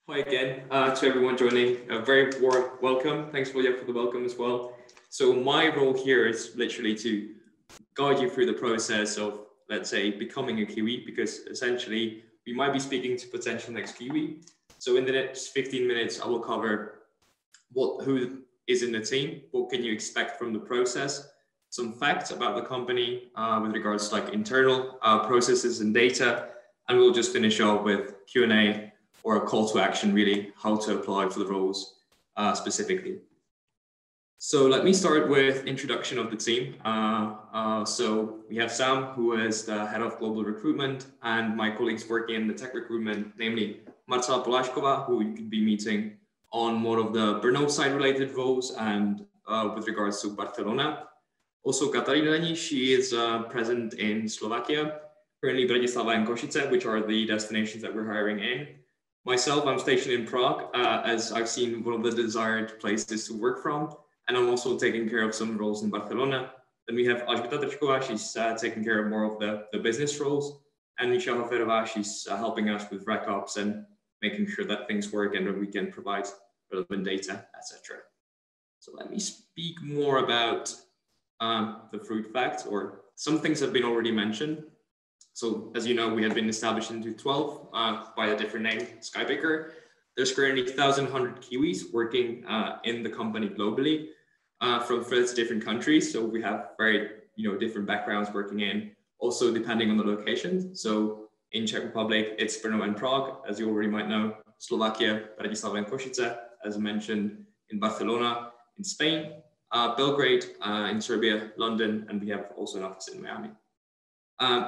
Hi again to everyone joining. A very warm welcome. Thanks, William, for the welcome as well. So my role here is literally to guide you through the process of, let's say, becoming a Kiwi, because essentially we might be speaking to potential next Kiwi. So in the next 15 minutes, I will cover who is in the team, what can you expect from the process, some facts about the company with regards to like internal processes and data, and we'll just finish off with Q&A or a call to action, really, how to apply for the roles specifically. So let me start with introduction of the team. So we have Sam, who is the head of global recruitment, and my colleagues working in the tech recruitment, namely Marcela Polashkova, who you could be meeting on more of the Brno side related roles and with regards to Barcelona. Also Katarina, she is present in Slovakia, currently Bratislava and Košice, which are the destinations that we're hiring in. Myself, I'm stationed in Prague, as I've seen one of the desired places to work from, and I'm also taking care of some roles in Barcelona. Then we have Alžběta Trčková, she's taking care of more of the business roles, and Misha Hoferová, she's helping us with rec ops and making sure that things work and that we can provide relevant data, etc. So let me speak more about the fruit facts, or some things have been already mentioned. So as you know, we have been established in 2012 by a different name, Skybaker. There's currently 1,100 Kiwis working in the company globally from 30 different countries. So we have very different backgrounds working in, also depending on the location. So in Czech Republic, it's Brno and Prague, as you already might know, Slovakia, Bratislava and Košice, as mentioned, in Barcelona, in Spain, Belgrade, in Serbia, London, and we have also an office in Miami.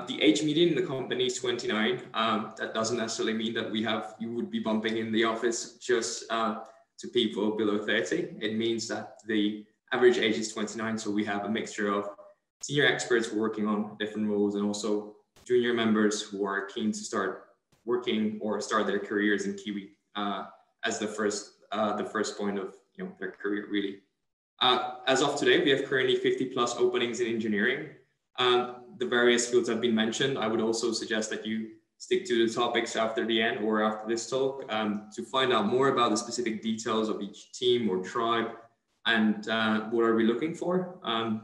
The age median in the company is 29. That doesn't necessarily mean that you would be bumping in the office just to people below 30. It means that the average age is 29. So we have a mixture of senior experts who are working on different roles and also junior members who are keen to start working or start their careers in Kiwi as the first point of their career, really. As of today, we have currently 50 plus openings in engineering. The various fields have been mentioned. I would also suggest that you stick to the topics after the end or after this talk to find out more about the specific details of each team or tribe and what are we looking for. And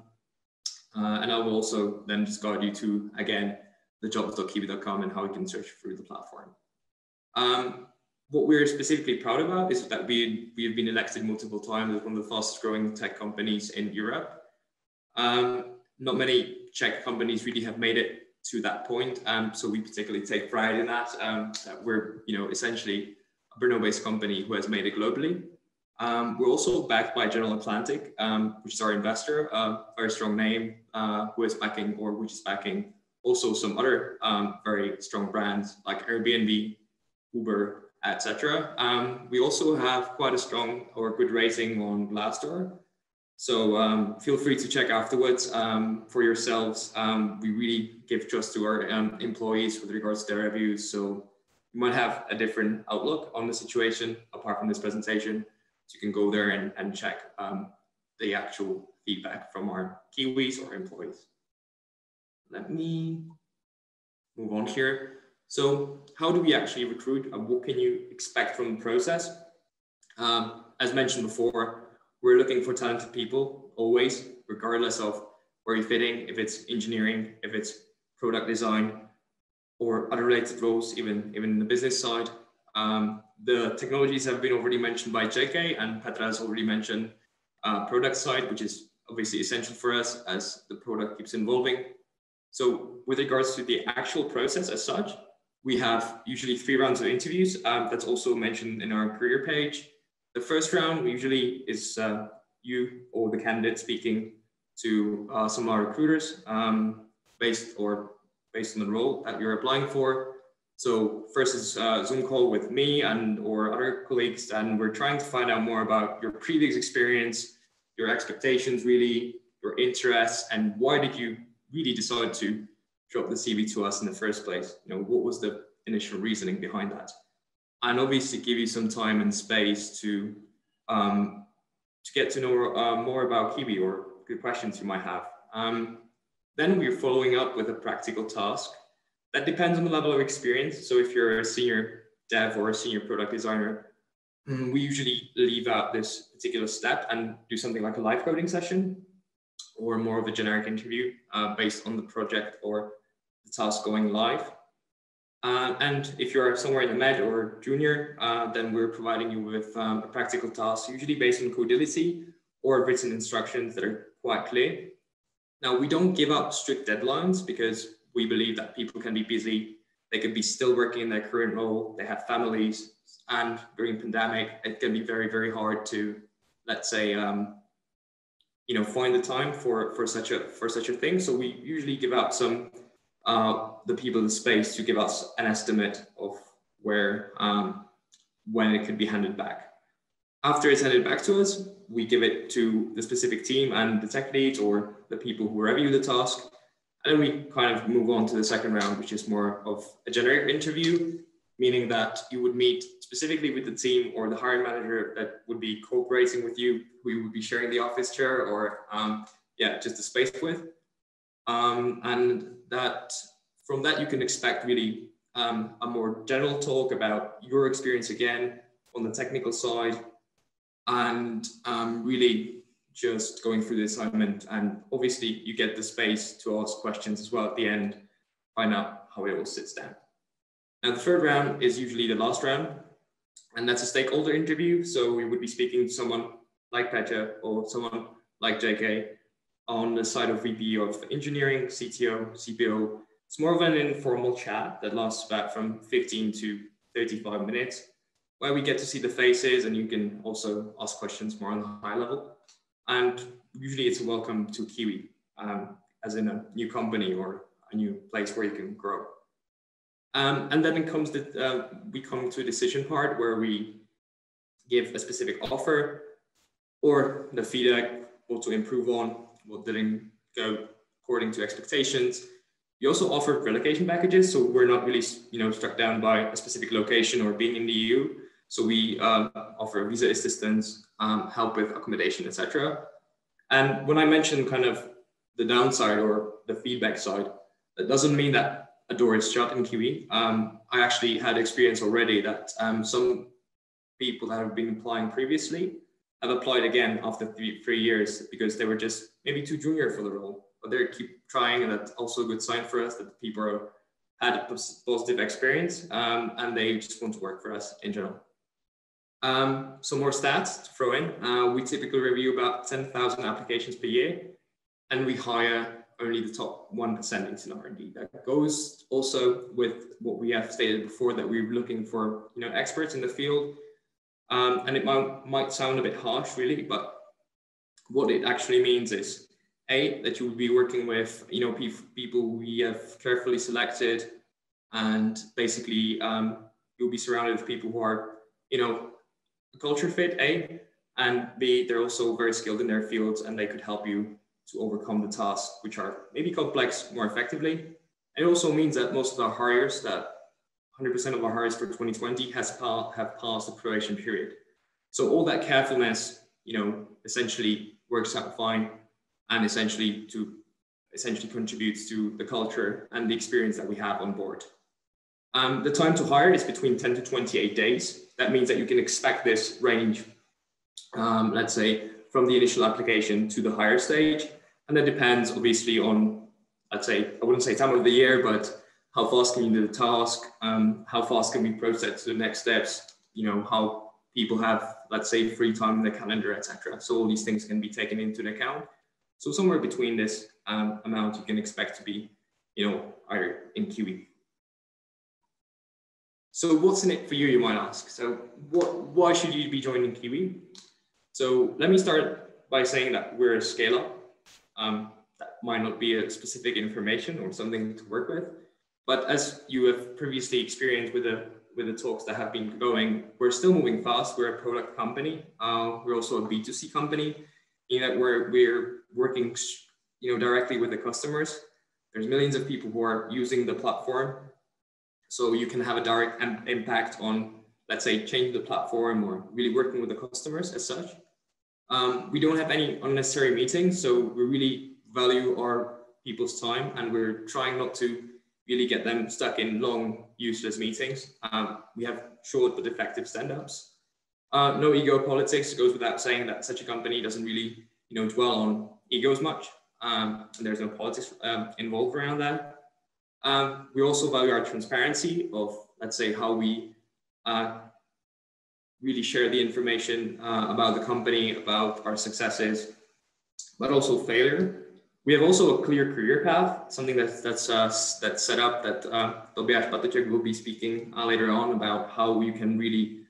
I will also then just guide you to, again, the jobs.kiwi.com and how you can search through the platform. What we're specifically proud about is that we have been elected multiple times as one of the fastest growing tech companies in Europe. Not many Czech companies really have made it to that point. So we particularly take pride in that. We're essentially a Brno-based company who has made it globally. We're also backed by General Atlantic, which is our investor, a very strong name, which is backing also some other very strong brands like Airbnb, Uber, etc. We also have quite a strong or good rating on Glassdoor. So feel free to check afterwards for yourselves. We really give trust to our employees with regards to their reviews. So you might have a different outlook on the situation apart from this presentation. So you can go there and check the actual feedback from our Kiwis or employees. Let me move on here. So how do we actually recruit and what can you expect from the process? As mentioned before, we're looking for talented people always, regardless of where you're fitting, if it's engineering, if it's product design, or other related roles, even in the business side. The technologies have been already mentioned by JK, and Petra has already mentioned product side, which is obviously essential for us as the product keeps evolving. So with regards to the actual process as such, we have usually 3 rounds of interviews. That's also mentioned in our career page. The first round usually is you or the candidate speaking to some of our recruiters based on the role that you're applying for. So first is a Zoom call with me and or other colleagues, and we're trying to find out more about your previous experience, your expectations, really, your interests, and why did you really decide to drop the CV to us in the first place? What was the initial reasoning behind that? And obviously give you some time and space to get to know more about Kiwi or good questions you might have. Then we're following up with a practical task that depends on the level of experience. So if you're a senior dev or a senior product designer, we usually leave out this particular step and do something like a live coding session or more of a generic interview based on the project or the task going live. And if you're somewhere in the med or junior, then we're providing you with a practical task, usually based on codility or written instructions that are quite clear. Now, we don't give out strict deadlines because we believe that people can be busy. They could be still working in their current role. They have families, and during pandemic, it can be very, very hard to, let's say, find the time for such a thing. So we usually give out some the people the space to give us an estimate of where when it could be handed back. After it's handed back to us, we give it to the specific team and the tech leads or the people who review the task. And then we kind of move on to the second round, which is more of a generic interview, meaning that you would meet specifically with the team or the hiring manager that would be cooperating with you, who you would be sharing the office chair or just the space with. And that from that, you can expect really a more general talk about your experience again on the technical side, and really just going through the assignment. And obviously you get the space to ask questions as well at the end, find out how it all sits down. Now the third round is usually the last round, and that's a stakeholder interview. So we would be speaking to someone like Petra or someone like JK on the side of VP of engineering, CTO, CPO. It's more of an informal chat that lasts about from 15 to 35 minutes, where we get to see the faces and you can also ask questions more on the high level. And usually it's a welcome to Kiwi, as in a new company or a new place where you can grow. And then we come to a decision part where we give a specific offer or the feedback, what to improve on, what didn't go according to expectations. We also offer relocation packages, so we're not really struck down by a specific location or being in the EU. So we offer visa assistance, help with accommodation, etc. And when I mention kind of the downside or the feedback side, that doesn't mean that a door is shut in Kiwi. I actually had experience already that some people that have been applying previously have applied again after three years because they were just maybe too junior for the role, but they keep trying, and that's also a good sign for us that the people had a positive experience and they just want to work for us in general. Some more stats to throw in. We typically review about 10,000 applications per year, and we hire only the top 1% into R&D. That goes also with what we have stated before, that we're looking for experts in the field. And it might sound a bit harsh, really, but what it actually means is that you will be working with people we have carefully selected, and basically you'll be surrounded with people who are a culture fit, and B, they're also very skilled in their fields and they could help you to overcome the tasks which are maybe complex more effectively. It also means that most of our hires, that 100% of our hires for 2020 have passed the probation period. So all that carefulness, essentially works out fine, and essentially contributes to the culture and the experience that we have on board. The time to hire is between 10 to 28 days. That means that you can expect this range, let's say, from the initial application to the hire stage. And that depends obviously on, let's say, I wouldn't say time of the year, but how fast can you do the task? How fast can we process the next steps? How people have, let's say, free time in the calendar, etc. So all these things can be taken into account. So somewhere between this amount you can expect to be, hired in Kiwi. So what's in it for you, you might ask? So why should you be joining Kiwi? So let me start by saying that we're a scale-up. That might not be a specific information or something to work with, but as you have previously experienced with the talks that have been going, we're still moving fast. We're a product company. We're also a B2C company, in that we're working, directly with the customers. There's millions of people who are using the platform. So you can have a direct impact on, let's say, changing the platform or really working with the customers as such. We don't have any unnecessary meetings, so we really value our people's time, and we're trying not to really get them stuck in long, useless meetings. We have short but effective stand-ups. No ego politics. It goes without saying that such a company doesn't really, dwell on egos much. And there's no politics involved around that. We also value our transparency of, let's say, how we really share the information about the company, about our successes, but also failure. We have also a clear career path, something that's set up that Tobias Patacek will be speaking later on about how you can really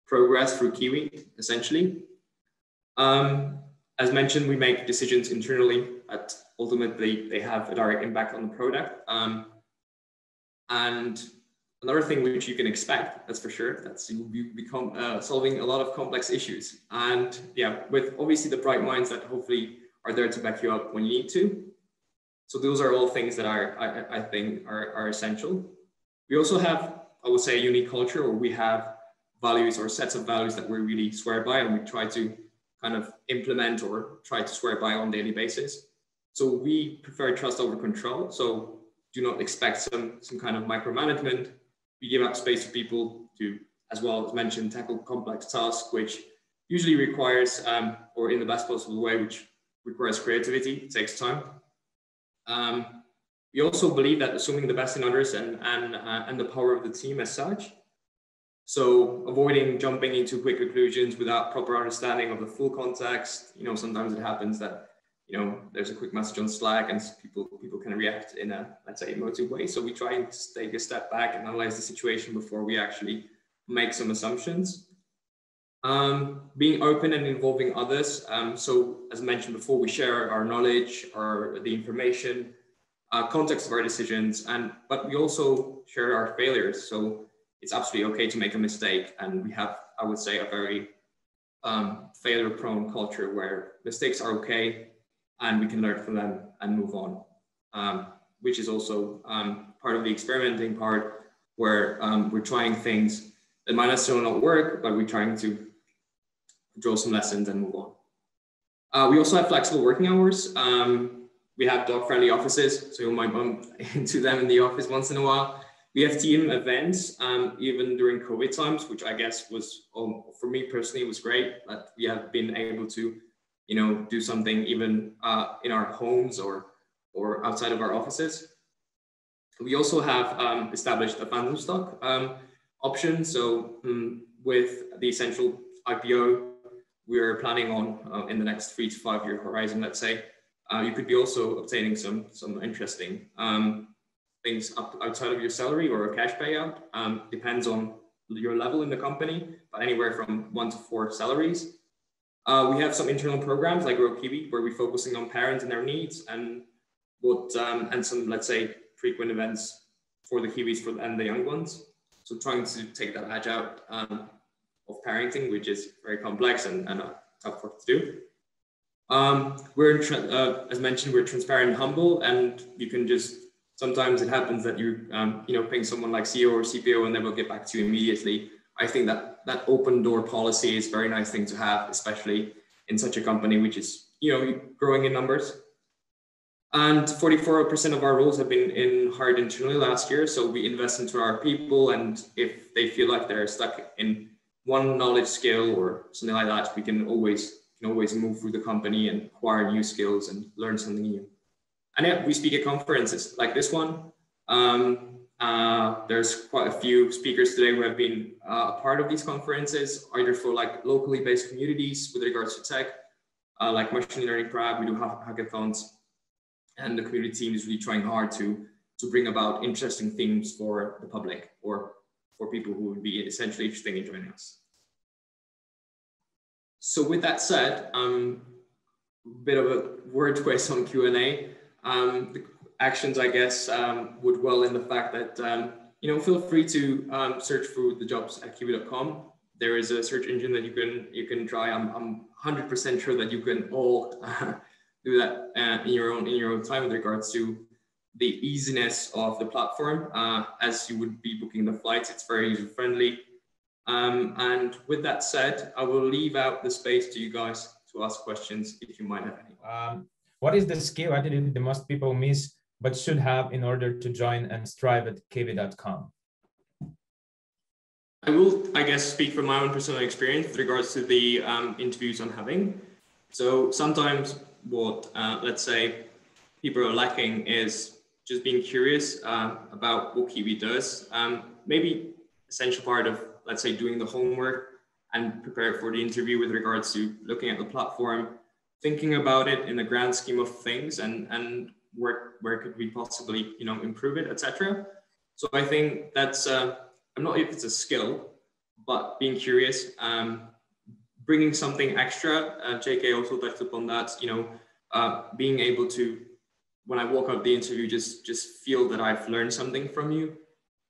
progress through Kiwi, essentially. As mentioned, we make decisions internally that ultimately they have a direct impact on the product. And another thing which you can expect, that's for sure, that's you become solving a lot of complex issues. And yeah, with obviously the bright minds that hopefully are there to back you up when you need to. So those are all things that I think are essential. We also have, I would say, a unique culture where we have values or sets of values that we really swear by, and we try to kind of implement or try to swear by on a daily basis. So we prefer trust over control. So do not expect some kind of micromanagement. We give up space for people to, as well as mentioned, tackle complex tasks, which usually requires, or in the best possible way, which requires creativity. It takes time. We also believe that assuming the best in others and the power of the team as such. So avoiding jumping into quick conclusions without proper understanding of the full context. Sometimes it happens that, there's a quick message on Slack and people can react in a, let's say, emotive way. So we try and take a step back and analyze the situation before we actually make some assumptions. Being open and involving others. So as mentioned before, we share our knowledge, the information, context of our decisions, but we also share our failures. So it's absolutely okay to make a mistake. And we have, I would say, a very failure-prone culture where mistakes are okay and we can learn from them and move on, which is also part of the experimenting part where we're trying things that might necessarily not work, but we're trying to draw some lessons and move on. We also have flexible working hours. We have dog-friendly offices, so you might bump into them in the office once in a while. We have team events, even during COVID times, which I guess was, for me personally, was great that we have been able to, do something even in our homes or outside of our offices. We also have established a phantom stock option. So with the essential IPO, we're planning on in the next 3 to 5 year horizon, let's say, you could be also obtaining some interesting things outside of your salary or a cash payout. Depends on your level in the company, but anywhere from 1 to 4 salaries. We have some internal programs like Grow Kiwi, where we're focusing on parents and their needs and some, let's say, frequent events for the Kiwis and the young ones. So trying to take that edge out of parenting, which is very complex and tough work to do. As mentioned, we're transparent and humble, and you can just, sometimes it happens that you ping someone like CEO or CPO and they will get back to you immediately. I think that open door policy is a very nice thing to have, especially in such a company which is growing in numbers. And 44% of our roles have been hired internally last year. So we invest into our people, and if they feel like they're stuck in one knowledge skill or something like that, we can always move through the company and acquire new skills and learn something new. And yeah, we speak at conferences like this one. There's quite a few speakers today who have been a part of these conferences, either for like locally based communities with regards to tech, like machine learning Prague. We do hackathons, and the community team is really trying hard to bring about interesting themes for the public or for people who would be essentially interested in joining us. So with that said, a bit of a word twist on Q&A. The actions, I guess, would dwell in the fact that, feel free to search for the jobs at kiwi.com. There is a search engine that you can try. I'm 100% sure that you can all do that in your own time with regards to the easiness of the platform. As you would be booking the flights, it's very user friendly. And with that said, I will leave out the space to you guys to ask questions if you might have any. What is the skill I think the most people miss but should have in order to join and strive at kiwi.com? I will, I guess, speak from my own personal experience with regards to the interviews I'm having. So sometimes what, let's say, people are lacking is just being curious about what Kiwi does. Maybe essential part of, let's say, doing the homework and prepare for the interview with regards to looking at the platform, thinking about it in the grand scheme of things, and where could we possibly, improve it, etc. So I think that's, I'm not if it's a skill, but being curious, bringing something extra. JK also touched upon that, being able to, when I walk out the interview, just feel that I've learned something from you.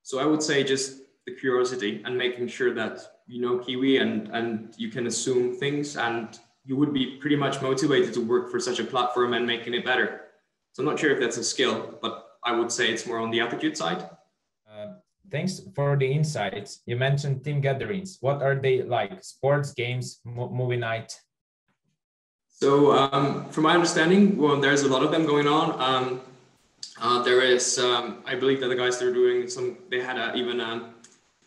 So I would say just the curiosity and making sure that you know Kiwi and you can assume things, and you would be pretty much motivated to work for such a platform and making it better. So I'm not sure if that's a skill, but I would say it's more on the attitude side. Thanks for the insights. You mentioned team gatherings. What are they like? Sports, games, movie night? So from my understanding, well, there's a lot of them going on. There is, I believe that the guys that are doing they had even a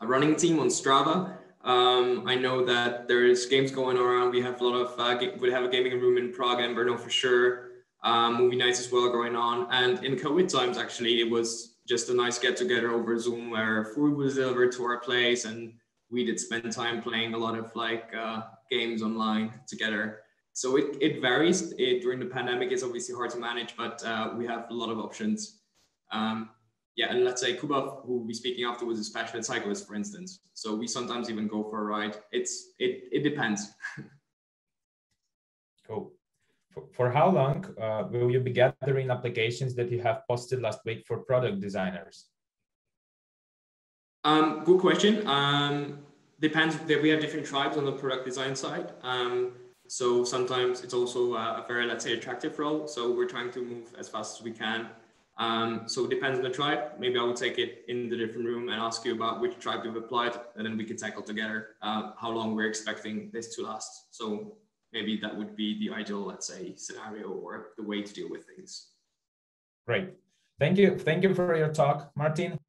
running team on Strava. I know that there is games going around. We have a lot of, we have a gaming room in Prague and Brno for sure. Movie nights as well going on. And in COVID times, actually, it was just a nice get together over Zoom where food was delivered to our place and we did spend time playing a lot of games online together. So it varies. During the pandemic, it's obviously hard to manage, but we have a lot of options. Yeah, and let's say Kuba, who we'll be speaking after, was a passionate cyclist, for instance. So we sometimes even go for a ride. It depends. Cool. For how long will you be gathering applications that you have posted last week for product designers? Good question. Depends. We have different tribes on the product design side. So sometimes it's also a very, let's say, attractive role. So we're trying to move as fast as we can. So it depends on the tribe. Maybe I would take it in the different room and ask you about which tribe you've applied, and then we could tackle together how long we're expecting this to last. So maybe that would be the ideal, let's say, scenario or the way to deal with things. Great. Thank you. Thank you for your talk, Martin.